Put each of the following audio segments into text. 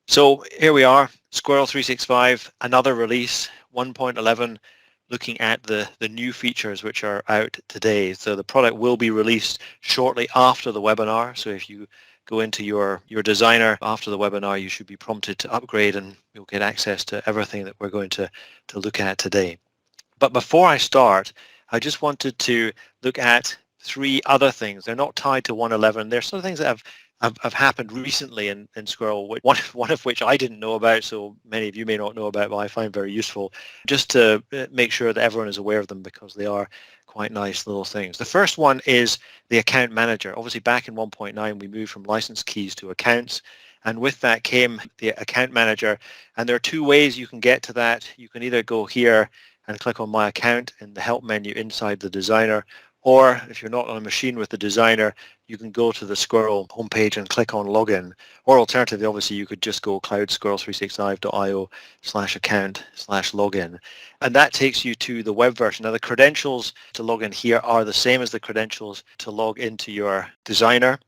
So here we are, Squirrel365, another release, 1.11, looking at the new features which are out today. So the product will be released shortly after the webinar. So if you go into your designer after the webinar, you should be prompted to upgrade and you'll get access to everything that we're going to look at today. But before I start, I just wanted to look at three other things. They're not tied to 1.11. They're sort of things that have happened recently in Squirrel, one of which I didn't know about, so many of you may not know about, but I find very useful, just to make sure that everyone is aware of them because they are quite nice little things. The first one is the account manager. Obviously, back in 1.9, we moved from license keys to accounts. And with that came the account manager. And there are two ways you can get to that. You can either go here and click on My Account in the Help menu inside the designer, or if you're not on a machine with the designer, you can go to the Squirrel homepage and click on Login. Or alternatively, obviously, you could just go cloudsquirrel365.io/account/login. And that takes you to the web version. Now, the credentials to log in here are the same as the credentials to log into your designer.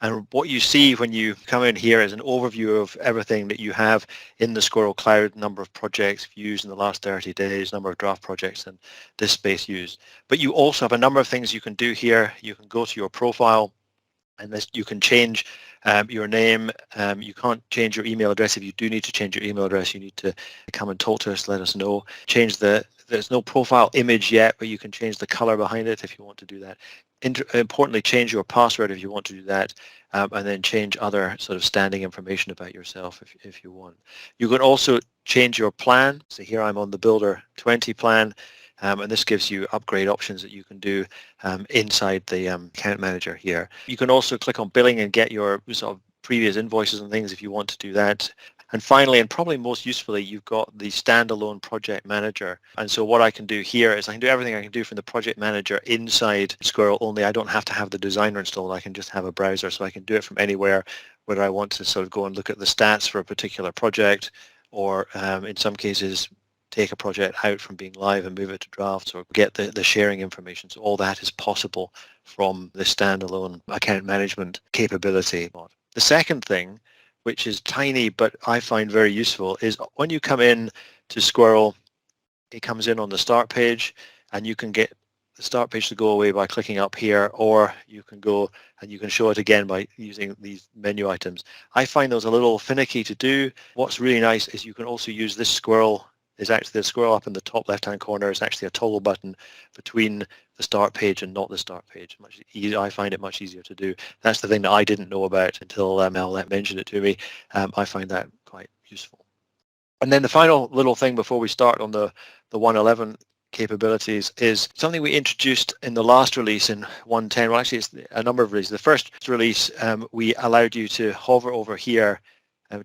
And what you see when you come in here is an overview of everything that you have in the Squirrel Cloud, number of projects used in the last 30 days, number of draft projects, and disk space used. But you also have a number of things you can do here. You can go to your profile, and this, you can change your name. You can't change your email address. If you do need to change your email address, you need to come and talk to us, let us know. There's no profile image yet, but you can change the color behind it if you want to do that. Importantly, change your password if you want to do that, and then change other sort of standing information about yourself if you want. You can also change your plan. So here I'm on the Builder 20 plan, and this gives you upgrade options that you can do inside the account manager here. You can also click on billing and get your sort of previous invoices and things if you want to do that. And finally, and probably most usefully, you've got the standalone project manager. And so what I can do here is I can do everything I can do from the project manager inside Squirrel, only I don't have to have the designer installed. I can just have a browser, so I can do it from anywhere, whether I want to sort of go and look at the stats for a particular project, or in some cases, take a project out from being live and move it to drafts, or get the sharing information. So all that is possible from the standalone account management capability. The second thing, which is tiny but I find very useful, is when you come in to Squirrel, it comes in on the start page, and you can get the start page to go away by clicking up here, or you can go and you can show it again by using these menu items. I find those a little finicky to do. What's really nice is you can also use this Squirrel. Is actually the Squirrel up in the top left-hand corner is actually a toggle button between the start page and not the start page. I find it much easier to do. That's the thing that I didn't know about until Mel mentioned it to me. I find that quite useful. And then the final little thing before we start on the 1.11 capabilities is something we introduced in the last release in 1.10. Well, actually, it's a number of releases. The first release, we allowed you to hover over here.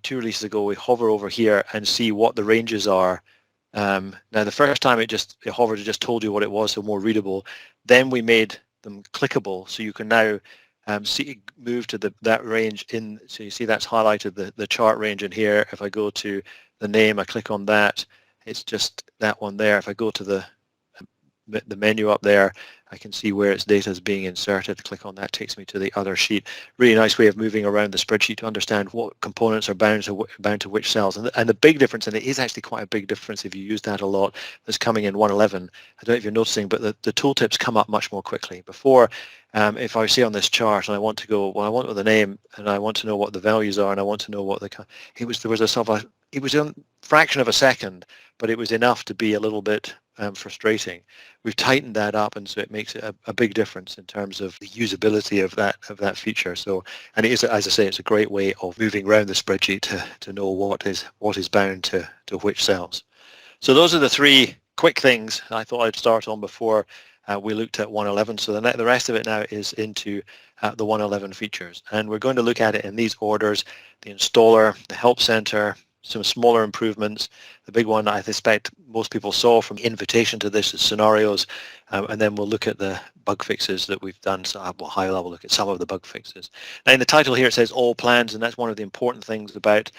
2 releases ago, we hover over here and see what the ranges are. Now, the first time it hovered, it just told you what it was, so more readable. Then we made them clickable, so you can now move to that range in. So you see that's highlighted the chart range in here. If I go to the name, I click on that. It's just that one there. If I go to the menu up there, I can see where its data is being inserted. Click on that, takes me to the other sheet. Really nice way of moving around the spreadsheet to understand what components are bound to which cells. And the big difference, and it is actually quite a big difference if you use that a lot, that's coming in 1.11. I don't know if you're noticing, but the tooltips come up much more quickly. Before, if I see on this chart and I want to go, well, I want the name and I want to know what the values are and I want to know what there was a sort of it was a fraction of a second, but it was enough to be a little bit frustrating. We've tightened that up, and so it makes it a big difference in terms of the usability of that feature. So, and it is, as I say, it's a great way of moving around the spreadsheet to know what is bound to which cells. So those are the 3 quick things I thought I'd start on before we looked at 1.11. So the rest of it now is into the 1.11 features, and we're going to look at it in these orders: the installer, the help center, some smaller improvements. The big one I suspect most people saw from invitation to this is scenarios, and then we'll look at the bug fixes that we've done. So we'll high level look at some of the bug fixes. Now in the title here it says all plans, and that's one of the important things about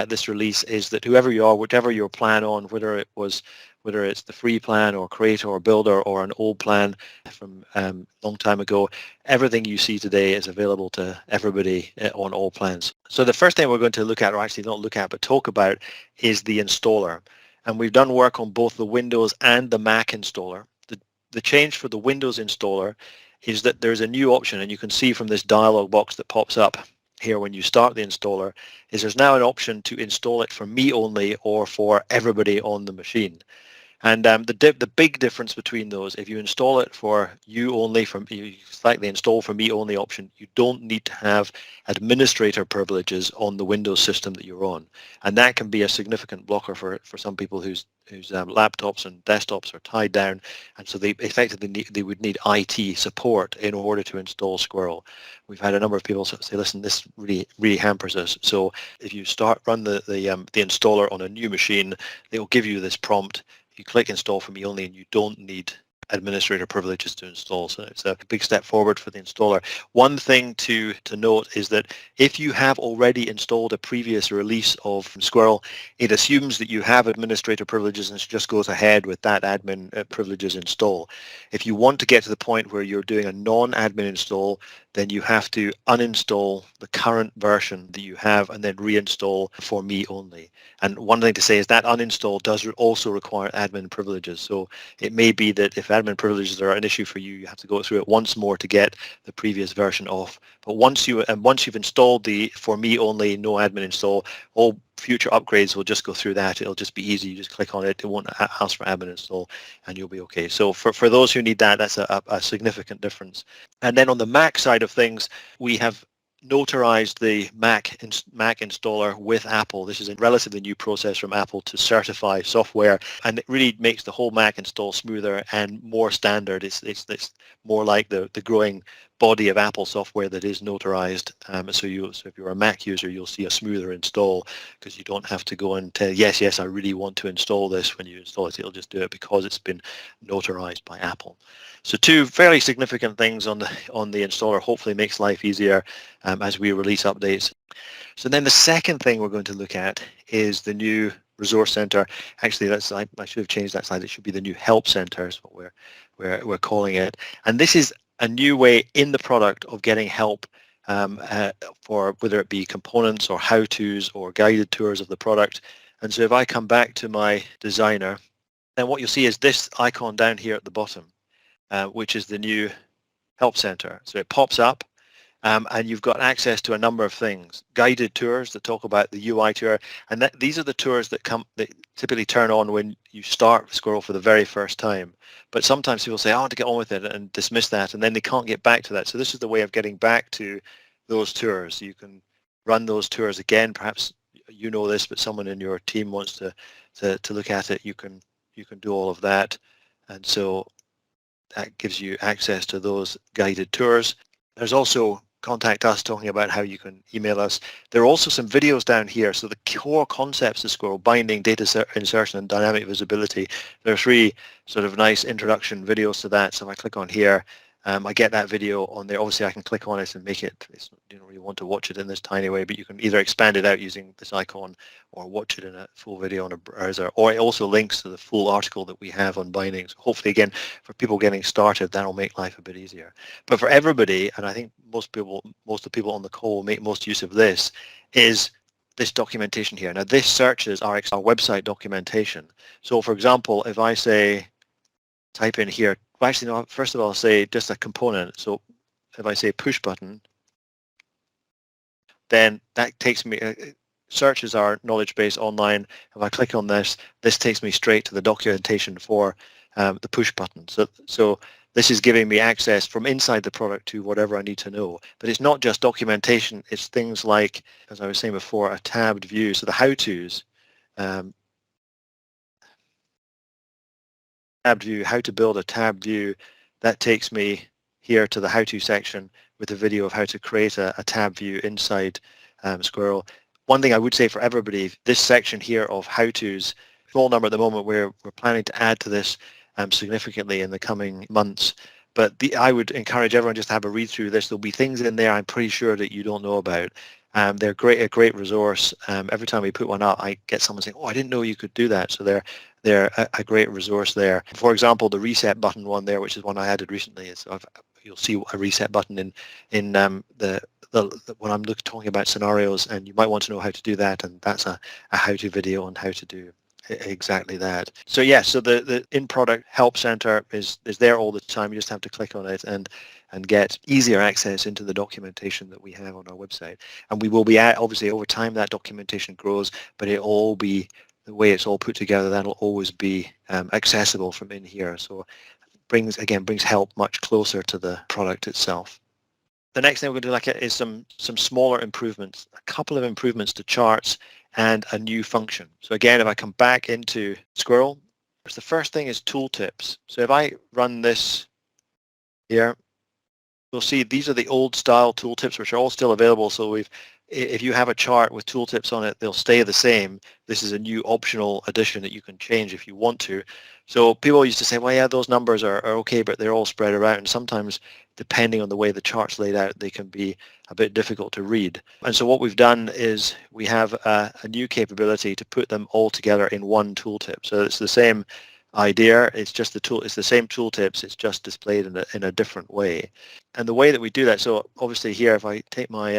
this release, is that whoever you are, whatever your plan on, whether it was whether it's the free plan or creator or builder or an old plan from a long time ago. Everything you see today is available to everybody on all plans. So the first thing we're going to look at, or actually not look at, but talk about, is the installer. And we've done work on both the Windows and the Mac installer. The change for the Windows installer is that there's a new option, and you can see from this dialog box that pops up here when you start the installer, is there's now an option to install it for me only or for everybody on the machine. And the big difference between those, if you install it for you only, you select the install for me only option, you don't need to have administrator privileges on the Windows system that you're on. And that can be a significant blocker for some people whose laptops and desktops are tied down, and so they effectively they would need IT support in order to install Squirrel. We've had a number of people say, listen, this really hampers us. So if you run the installer on a new machine, they will give you this prompt. You click install for me only, and you don't need administrator privileges to install. So it's a big step forward for the installer. One thing to note is that if you have already installed a previous release of Squirrel, it assumes that you have administrator privileges and just goes ahead with that admin privileges install. If you want to get to the point where you're doing a non-admin install, then you have to uninstall the current version that you have and then reinstall for me only. And one thing to say is that uninstall does also require admin privileges. So it may be that if admin privileges are an issue for you, you have to go through it once more to get the previous version off. But once you've installed the for me only no admin install, all future upgrades will just go through that. It'll just be easy. You just click on it. It won't ask for admin install, and you'll be okay. So for those who need that, that's a significant difference. And then on the Mac side of things, we have notarized the Mac installer with Apple. This is a relatively new process from Apple to certify software, and it really makes the whole Mac install smoother and more standard. It's more like the growing body of Apple software that is notarized. So if you're a Mac user, you'll see a smoother install because you don't have to go and tell, yes, I really want to install this. When you install it, it'll just do it because it's been notarized by Apple. So two fairly significant things on the installer. Hopefully makes life easier as we release updates. So then the second thing we're going to look at is the new resource center. Actually, I should have changed that slide. It should be the new help center is what we're calling it. And this is a new way in the product of getting help for whether it be components or how-tos or guided tours of the product. And so if I come back to my designer, then what you'll see is this icon down here at the bottom, which is the new help center. So it pops up. And you've got access to a number of things, guided tours that talk about the UI tour, and these are the tours that typically turn on when you start Squirrel for the very first time. But sometimes people say, I want to get on with it and dismiss that, and then they can't get back to that. So this is the way of getting back to those tours. You can run those tours again. Perhaps you know this, but someone in your team wants to look at it. You can do all of that, and so that gives you access to those guided tours. There's also contact us talking about how you can email us. There are also some videos down here. So the core concepts of Squirrel, binding, data insertion, and dynamic visibility. There are 3 sort of nice introduction videos to that. So if I click on here, I get that video on there. Obviously, I can click on it and make it, you don't really want to watch it in this tiny way, but you can either expand it out using this icon or watch it in a full video on a browser, or it also links to the full article that we have on binding. So hopefully, again, for people getting started, that'll make life a bit easier. But for everybody, and I think most of the people on the call make most use of this, is this documentation here. Now, this searches our website documentation. So, for example, if I say, type in here, well, actually, no, first of all, I'll say just a component. So if I say push button, then that takes me, searches our knowledge base online. If I click on this, this takes me straight to the documentation for the push button. So this is giving me access from inside the product to whatever I need to know. But it's not just documentation. It's things like, as I was saying before, a tabbed view. So the how-tos, tabbed view, how to build a tabbed view, that takes me here to the how-to section with a video of how to create a tab view inside Squirrel. One thing I would say for everybody, this section here of how-tos, small number at the moment, we're planning to add to this significantly in the coming months. But I would encourage everyone just to have a read through this. There'll be things in there I'm pretty sure that you don't know about. They're a great resource. Every time we put one up, I get someone saying, "Oh, I didn't know you could do that." So they're a great resource there. For example, the reset button one there, which is one I added recently, is you'll see a reset button in when I'm talking about scenarios, and you might want to know how to do that, and that's a how-to video on how to do exactly that. So yeah, so the in-product help center is there all the time. You just have to click on it and get easier access into the documentation that we have on our website. And we will be obviously over time that documentation grows, but it'll all be the way it's all put together. That'll always be accessible from in here. So brings help much closer to the product itself. The next thing we're going to look at is some smaller improvements, a couple of improvements to charts and a new function. So again, if I come back into Squirrel, the first thing is tooltips. So if I run this here, you'll see these are the old style tooltips, which are all still available. So if you have a chart with tooltips on it, they'll stay the same. This is a new optional addition that you can change if you want to. So people used to say, well, yeah, those numbers are okay, but they're all spread around. And sometimes, depending on the way the chart's laid out, they can be a bit difficult to read. And so what we've done is we have a new capability to put them all together in one tooltip. So it's the same idea. It's just it's the same tooltips. It's just displayed in a different way. And the way that we do that, so obviously here, if I take my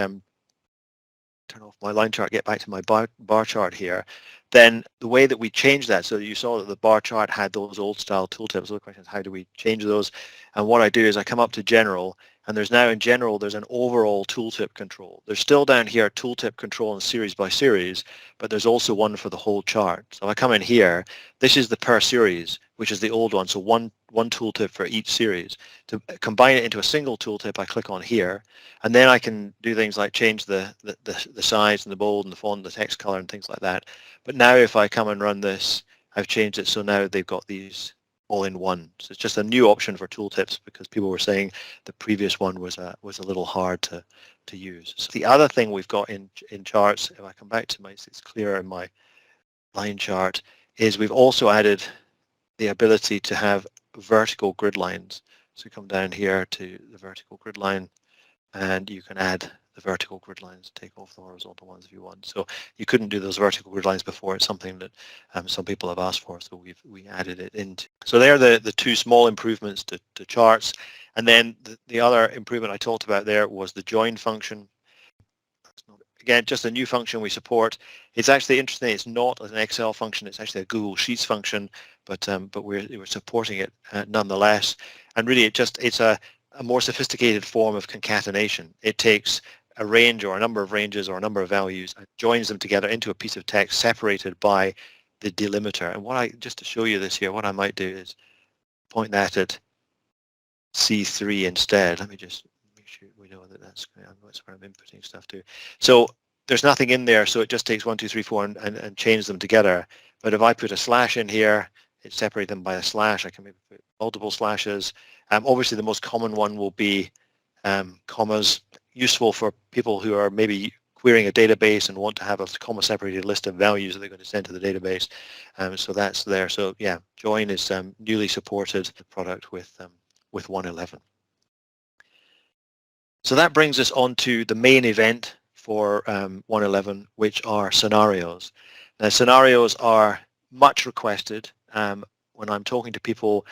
turn off my line chart, get back to my bar chart here, then the way that we change that, so you saw that the bar chart had those old style tooltips. So the question is, how do we change those? And what I do is I come up to general, and there's now in general, there's an overall tooltip control. There's still down here tooltip control and series by series, but there's also one for the whole chart. So if I come in here, this is the per series, which is the old one. So one tooltip for each series. To combine it into a single tooltip, I click on here, and then I can do things like change the size and the bold and the font, and the text color and things like that. But now if I come and run this, I've changed it so now they've got these all in one. So it's just a new option for tooltips because people were saying the previous one was a little hard to use. So the other thing we've got in charts, if I come back to it's clearer in my line chart, is we've also added the ability to have vertical grid lines. So come down here to the vertical grid line, and you can add the vertical grid lines, take off the horizontal ones if you want. So you couldn't do those vertical grid lines before. It's something that some people have asked for, so we added it into. So they're the two small improvements to charts. And then the other improvement I talked about there was the join function. Again, just a new function we support. It's actually interesting. It's not an Excel function. It's actually a Google Sheets function, but we're supporting it nonetheless. And really, it's a more sophisticated form of concatenation. It takes a range or a number of ranges or a number of values and joins them together into a piece of text separated by the delimiter. And just to show you this here, what I might do is point that at C3 instead. Let me just make sure we know that that's where I'm inputting stuff to. So there's nothing in there, so it just takes 1, 2, 3, 4 and change them together. But if I put a slash in here, it separates them by a slash. I can maybe put multiple slashes. Obviously, the most common one will be commas, useful for people who are maybe querying a database and want to have a comma-separated list of values that they're going to send to the database. So that's there. So yeah, join is newly supported product with 1.11. So that brings us on to the main event for 1.11, which are scenarios. Now, scenarios are much requested when I'm talking to people,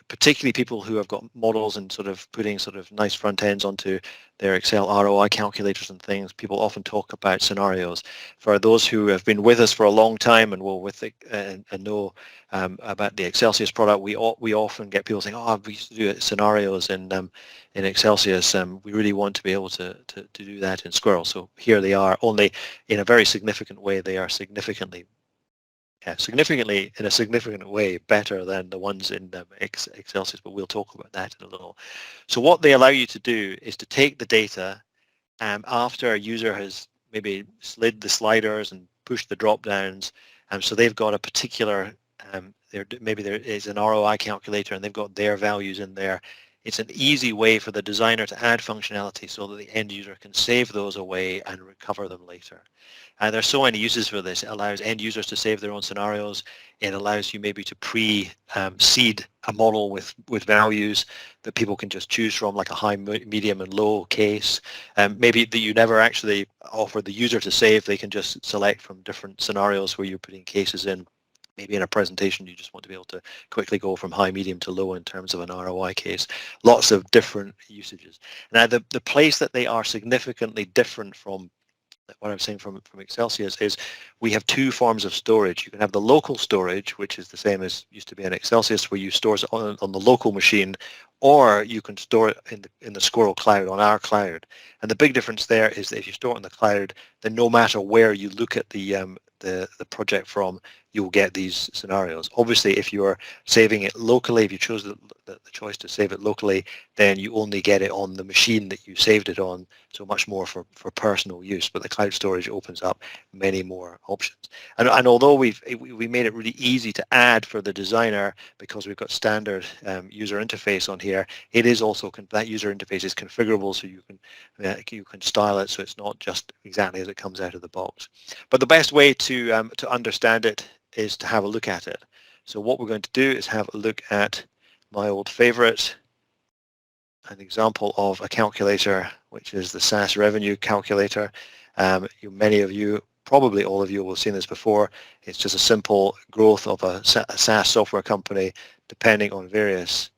particularly people who have got models and sort of putting sort of nice front ends onto their Excel ROI calculators and things. People often talk about scenarios. For those who have been with us for a long time and will and know about the Excelsius product, we often get people saying, "Oh, we used to do scenarios in Excelsius. We really want to be able to do that in Squirrel." So here they are, only in a very significant way. They are significantly in a significant way better than the ones in Excelsius, but we'll talk about that in a little. So what they allow you to do is to take the data after a user has maybe slid the sliders and pushed the drop downs, so they've got a particular, maybe there is an ROI calculator and they've got their values in there It's an easy way for the designer to add functionality so that the end user can save those away and recover them later. And there's so many uses for this. It allows end users to save their own scenarios. It allows you maybe to pre-seed a model with values that people can just choose from, like a high, medium, and low case. Maybe that you never actually offer the user to save. They can just select from different scenarios where you're putting cases in. Maybe in a presentation, you just want to be able to quickly go from high, medium to low in terms of an ROI case. Lots of different usages. Now, the place that they are significantly different from what I'm saying from Excelsior is we have two forms of storage. You can have the local storage, which is the same as used to be in Excelsior, where you store it on the local machine, or you can store it in the Squirrel cloud, on our cloud. And the big difference there is that if you store it in the cloud, then no matter where you look at the project from, you'll get these scenarios. Obviously, if you're saving it locally, if you chose the choice to save it locally, then you only get it on the machine that you saved it on, so much more for personal use. But the cloud storage opens up many more options. And although we made it really easy to add for the designer because we've got standard user interface on here, it is also that user interface is configurable, so you can style it so it's not just exactly as it comes out of the box. But the best way to understand it is to have a look at it. So what we're going to do is have a look at my old favorite, an example of a calculator, which is the SaaS revenue calculator. Many of you, probably all of you, will have seen this before. It's just a simple growth of a SaaS software company, depending on various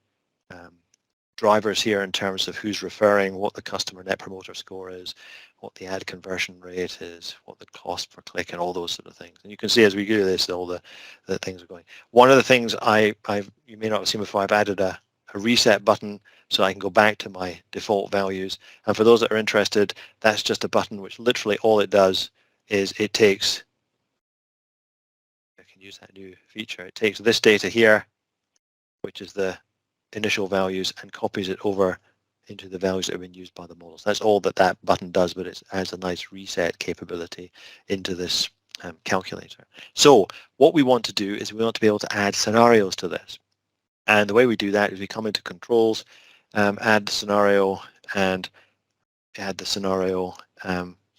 drivers here in terms of who's referring, what the customer net promoter score is, what the ad conversion rate is, what the cost per click, and all those sort of things. And you can see as we do this, all the things are going. One of the things you may not have seen before, I've added a reset button so I can go back to my default values. And for those that are interested, that's just a button which literally all it does is it takes, I can use that new feature, it takes this data here, which is the initial values, and copies it over into the values that have been used by the models. That's all that button does, but it adds a nice reset capability into this calculator. So what we want to do is we want to be able to add scenarios to this. And the way we do that is we come into controls, add the scenario, and add the scenario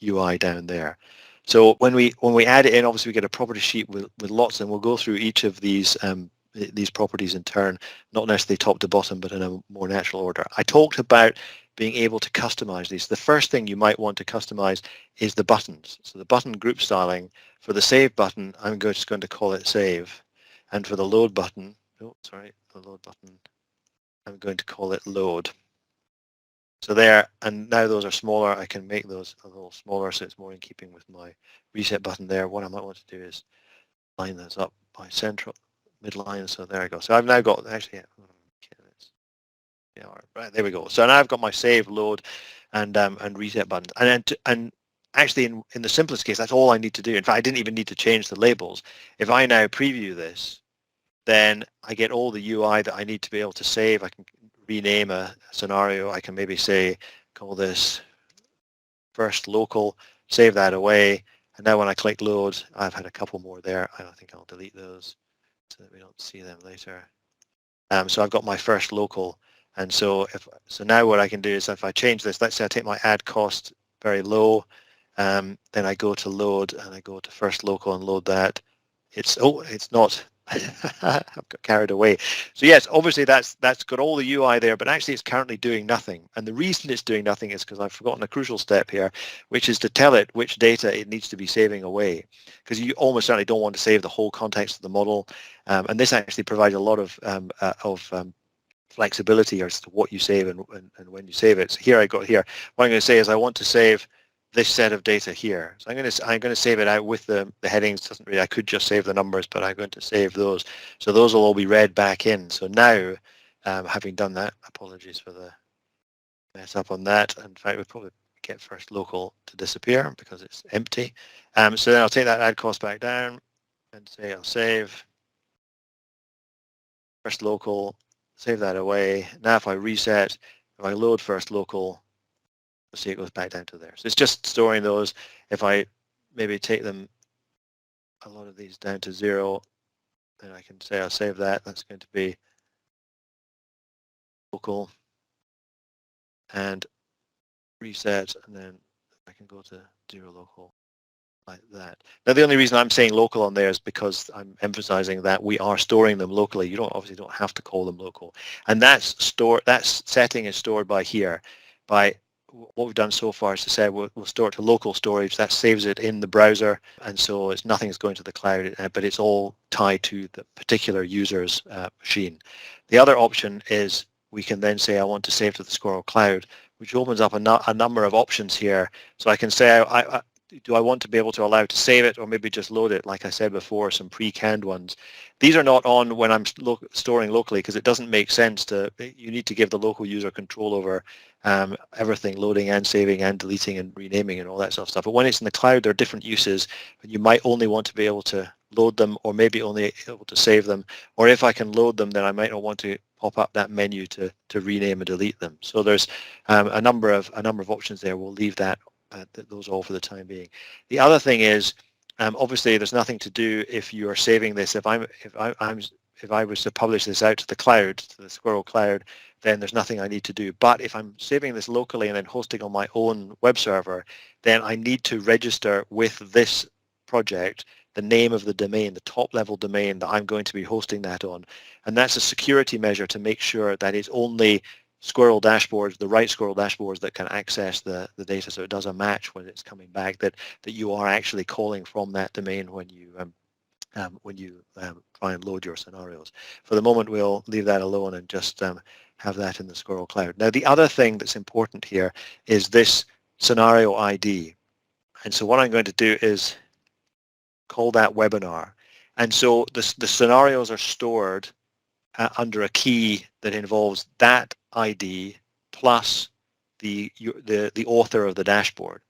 UI down there. So when we add it in, obviously we get a property sheet with lots, and we'll go through each of these properties in turn, not necessarily top to bottom, but in a more natural order. I talked about being able to customize these. The first thing you might want to customize is the buttons. So the button group styling, for the save button, I'm just going to call it save. And for the load button, the load button, I'm going to call it load. So there, and now those are smaller. I can make those a little smaller so it's more in keeping with my reset button there. What I might want to do is line those up by central midline. So there I go. So I've now got, actually, right, there we go. So now I've got my save, load, and reset buttons. And actually, in the simplest case, that's all I need to do. In fact, I didn't even need to change the labels. If I now preview this, then I get all the UI that I need to be able to save. I can rename a scenario. I can maybe say, call this first local, save that away. And now when I click load, I've had a couple more there. I think I'll delete those so that we don't see them later. So I've got my first local. And so now what I can do is if I change this, let's say I take my ad cost very low, then I go to load and I go to first local and load that. It's not. I've got carried away. So yes, obviously that's got all the UI there, but actually it's currently doing nothing. And the reason it's doing nothing is because I've forgotten a crucial step here, which is to tell it which data it needs to be saving away. Because you almost certainly don't want to save the whole context of the model. And this actually provides a lot of flexibility as to what you save and when you save it. So here what I'm going to say is I want to save this set of data here. So I'm going to save it out with the headings. Doesn't really, I could just save the numbers, but I'm going to save those. So those will all be read back in. So now, having done that, apologies for the mess up on that. In fact, we'll probably get first local to disappear because it's empty. So then I'll take that ad cost back down and say I'll save first local, save that away. Now if I reset, if I load first local, you'll see it goes back down to there. So it's just storing those. If I maybe take them, a lot of these down to 0, then I can say I'll save that. That's going to be local. and reset, and then I can go to 0 local like that. Now the only reason I'm saying local on there is because I'm emphasizing that we are storing them locally. You obviously don't have to call them local, and that setting is stored by here. By what we've done so far is to say we'll store it to local storage. That saves it in the browser, and so nothing's going to the cloud, but it's all tied to the particular user's machine. The other option is we can then say I want to save to the Squirrel Cloud, which opens up a number of options here. So I can say do I want to be able to allow to save it or maybe just load it, like I said before, some pre-canned ones. These are not on when I'm storing locally because it doesn't make sense you need to give the local user control over everything, loading and saving and deleting and renaming and all that sort of stuff. But when it's in the cloud, there are different uses. And you might only want to be able to load them or maybe only able to save them. Or if I can load them, then I might not want to pop up that menu to rename and delete them. So there's a number of options there. We'll leave those all for the time being. The other thing is, obviously, there's nothing to do if you are saving this. If I was to publish this out to the cloud, to the Squirrel Cloud, then there's nothing I need to do. But if I'm saving this locally and then hosting on my own web server, then I need to register with this project the name of the domain, the top level domain that I'm going to be hosting that on. And that's a security measure to make sure that it's only Squirrel dashboards, the right Squirrel dashboards that can access the data, so it does a match when it's coming back that you are actually calling from that domain when you try and load your scenarios. For the moment, we'll leave that alone and just have that in the Squirrel Cloud. Now, the other thing that's important here is this scenario ID. And so what I'm going to do is call that webinar. And so the scenarios are stored under a key that involves that ID plus the author of the dashboard.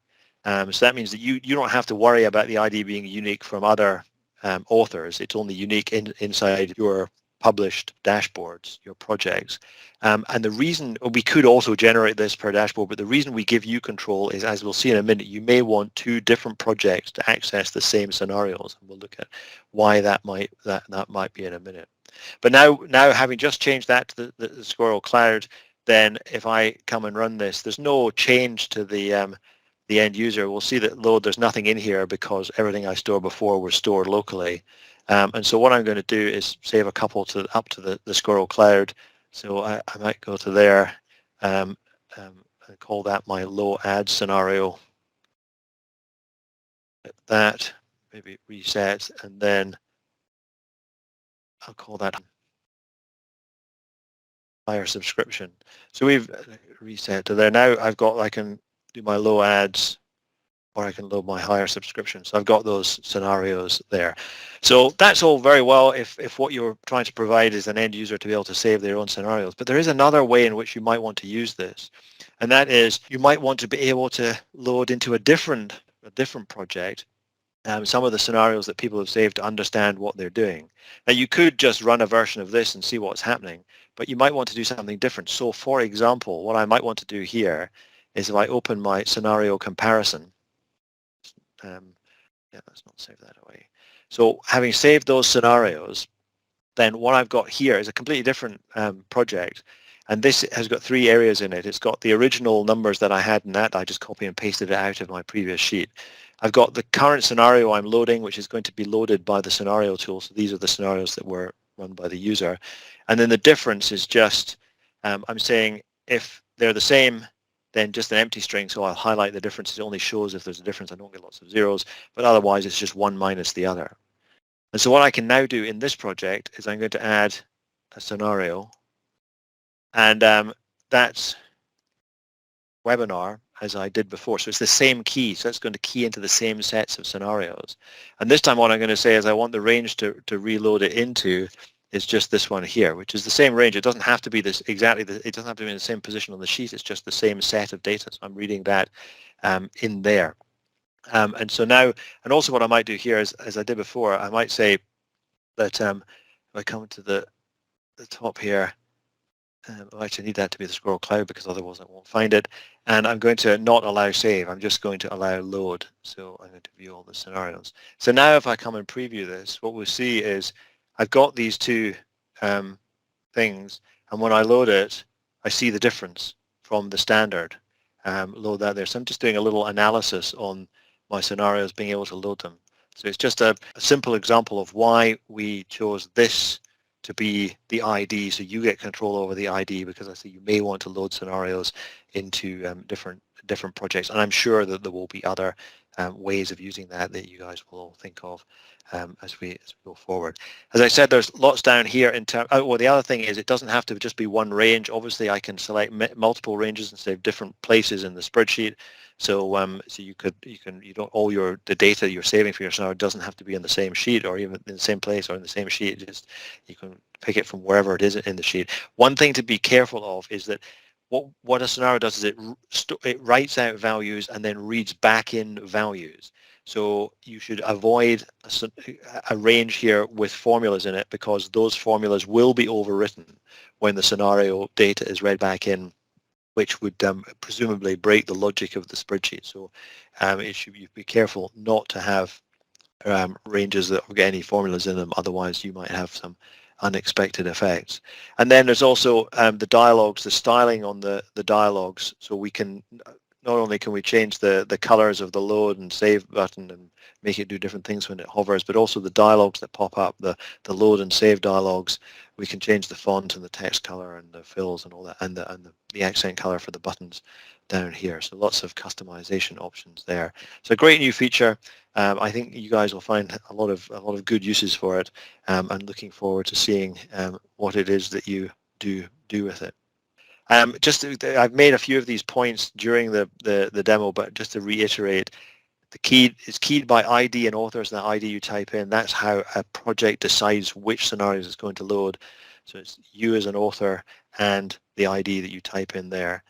So that means that you don't have to worry about the ID being unique from other authors. It's only unique inside your published dashboards, your projects. And the reason, we could also generate this per dashboard, but the reason we give you control is, as we'll see in a minute, you may want two different projects to access the same scenarios. And we'll look at why that might be in a minute. But now having just changed that to the Squirrel Cloud, then if I come and run this, there's no change to the end user. We'll see that load, there's nothing in here because everything I stored before was stored locally. And so what I'm going to do is save a couple up to the Squirrel Cloud. So I might go to there and call that my low ad scenario. Like that, maybe reset, and then I'll call that higher subscription. So we've reset to there. Now I've got, I can do my low ads or I can load my higher subscription. So I've got those scenarios there. So that's all very well if what you're trying to provide is an end user to be able to save their own scenarios. But there is another way in which you might want to use this. And that is you might want to be able to load into a different project some of the scenarios that people have saved to understand what they're doing. Now you could just run a version of this and see what's happening, but you might want to do something different. So for example, what I might want to do here is if I open my scenario comparison, let's not save that away. So having saved those scenarios, then what I've got here is a completely different project. And this has got three areas in it. It's got the original numbers that I had in that. I just copy and pasted it out of my previous sheet. I've got the current scenario I'm loading, which is going to be loaded by the scenario tool. So these are the scenarios that were run by the user. And then the difference is just, I'm saying if they're the same, then just an empty string. So I'll highlight the difference. It only shows if there's a difference. I don't get lots of zeros, but otherwise it's just one minus the other. And so what I can now do in this project is I'm going to add a scenario. And that's webinar as I did before. So it's the same key. So it's going to key into the same sets of scenarios. And this time what I'm going to say is I want the range to reload it into is just this one here, which is the same range. It doesn't have to be this exactly. It doesn't have to be in the same position on the sheet. It's just the same set of data. So I'm reading that in there. And so now, and also what I might do here is, as I did before, I might say that if I come to the top here, I actually need that to be the Squirrel Cloud because otherwise I won't find it. And I'm going to not allow save. I'm just going to allow load. So I'm going to view all the scenarios. So now if I come and preview this, what we'll see is I've got these two things. And when I load it, I see the difference from the standard. Load that there. So I'm just doing a little analysis on my scenarios, being able to load them. So it's just a simple example of why we chose this to be the ID, so you get control over the ID, because I say you may want to load scenarios into different projects, and I'm sure that there will be other ways of using that you guys will all think of as we go forward. As I said, there's lots down here in terms. Well, the other thing is it doesn't have to just be one range. Obviously, I can select multiple ranges and save different places in the spreadsheet. So so you don't the data you're saving for your scenario doesn't have to be in the same sheet or even in the same place or in the same sheet. Just you can pick it from wherever it is in the sheet. One thing to be careful of is that what a scenario does is it writes out values and then reads back in values. So you should avoid a range here with formulas in it, because those formulas will be overwritten when the scenario data is read back in, which would presumably break the logic of the spreadsheet. So you be careful not to have ranges that get any formulas in them, otherwise you might have some unexpected effects. And then there's also the dialogues, the styling on the dialogues. So we can not only can we change the colors of the load and save button and make it do different things when it hovers, but also the dialogues that pop up, the load and save dialogues. We can change the font and the text color and the fills and all that, and the accent color for the buttons down here. So lots of customization options there. So a great new feature. I think you guys will find a lot of good uses for it, and looking forward to seeing what it is that you do with it. I've made a few of these points during the demo, but just to reiterate, the key is keyed by ID and authors, and the ID you type in. That's how a project decides which scenarios it's going to load. So it's you as an author and the ID that you type in there.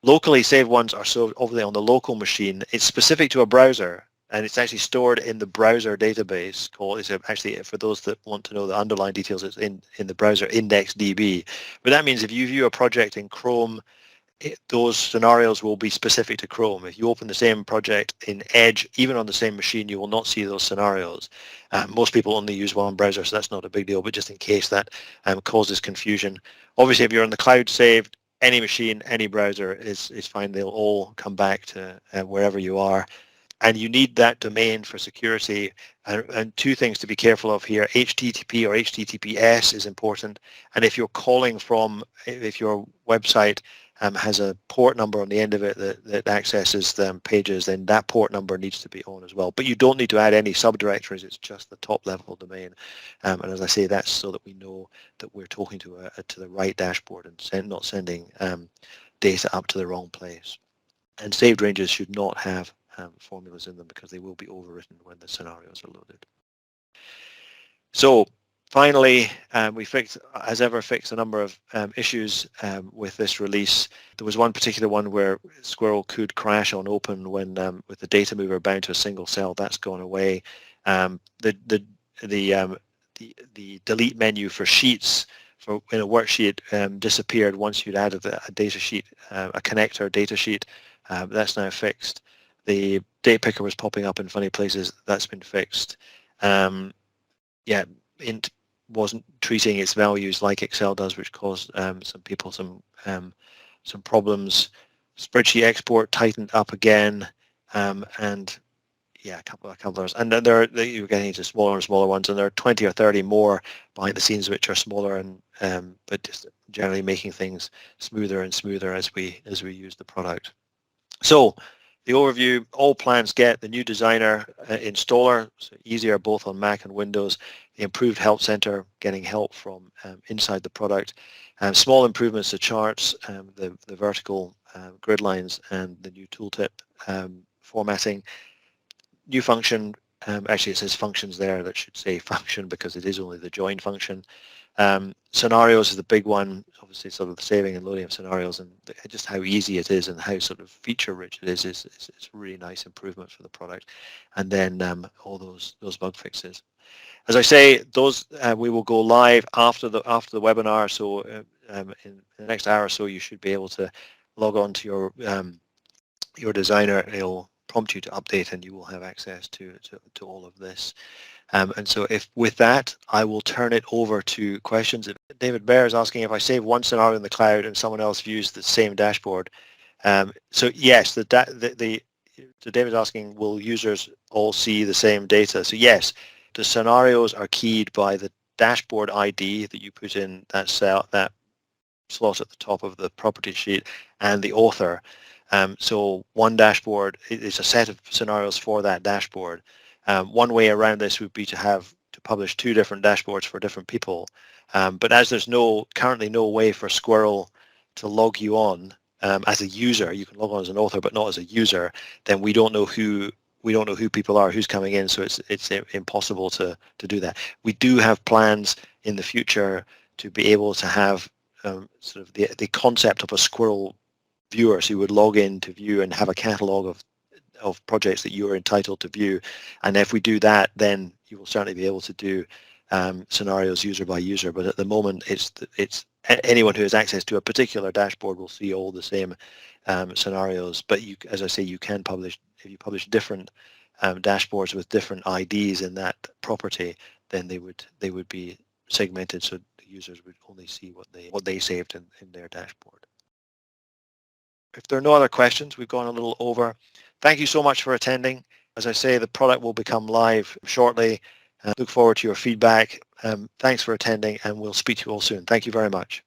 Locally saved ones are so obviously on the local machine. It's specific to a browser, and it's actually stored in the browser database called, it's actually, for those that want to know the underlying details, it's in the browser IndexedDB. But that means if you view a project in Chrome, those scenarios will be specific to Chrome. If you open the same project in Edge, even on the same machine, you will not see those scenarios. Most people only use one browser, so that's not a big deal, but just in case that causes confusion. Obviously, if you're on the cloud saved, any machine, any browser is fine. They'll all come back to wherever you are. And you need that domain for security. And two things to be careful of here: HTTP or HTTPS is important. And if you're calling from, if your website has a port number on the end of it that accesses the pages, then that port number needs to be on as well. But you don't need to add any subdirectories. It's just the top level domain. And as I say, that's so that we know that we're talking to the right dashboard and not sending data up to the wrong place. And saved ranges should not have formulas in them, because they will be overwritten when the scenarios are loaded. So finally, we fixed a number of issues with this release. There was one particular one where Squirrel could crash on open when with the data mover bound to a single cell. That's gone away. The delete menu for sheets in a worksheet disappeared once you'd added a data sheet, a connector data sheet. That's now fixed. The data picker was popping up in funny places. That's been fixed. Yeah, int wasn't treating its values like Excel does, which caused some people some problems. Spreadsheet export tightened up again, and yeah, a couple of others. And then you're getting into smaller and smaller ones, and there are 20 or 30 more behind the scenes which are smaller, and but just generally making things smoother and smoother as we use the product. So the overview: all plans get the new designer installer, so easier both on Mac and Windows. The improved help center, getting help from inside the product. Small improvements to charts, the vertical grid lines, and the new tooltip formatting. New function, actually it says functions there, that should say function because it is only the join function. Scenarios is the big one, obviously sort of the saving and loading of scenarios, and just how easy it is and how sort of feature rich it is it's really nice improvement for the product. And then all those bug fixes. As I say, those we will go live after the webinar, so in the next hour or so you should be able to log on to your designer. It'll prompt you to update and you will have access to all of this. And so if with that, I will turn it over to questions. David Bear is asking if I save one scenario in the cloud and someone else views the same dashboard. So yes, so David's asking, will users all see the same data? So yes, the scenarios are keyed by the dashboard ID that you put in that cell, that slot at the top of the property sheet, and the author. So one dashboard is a set of scenarios for that dashboard. One way around this would be to publish two different dashboards for different people. But as there's currently no way for Squirrel to log you on as a user, you can log on as an author, but not as a user, then we don't know who people are, who's coming in. So it's impossible to do that. We do have plans in the future to be able to have sort of the concept of a Squirrel viewer, so you would log in to view and have a catalog of projects that you are entitled to view. And if we do that, then you will certainly be able to do scenarios user by user. But at the moment, it's anyone who has access to a particular dashboard will see all the same scenarios. But you, as I say, you can publish, if you publish different dashboards with different IDs in that property, then they would be segmented, so the users would only see what they saved in their dashboard. If there are no other questions, we've gone a little over. Thank you so much for attending. As I say, the product will become live shortly. Look forward to your feedback. Thanks for attending, and we'll speak to you all soon. Thank you very much.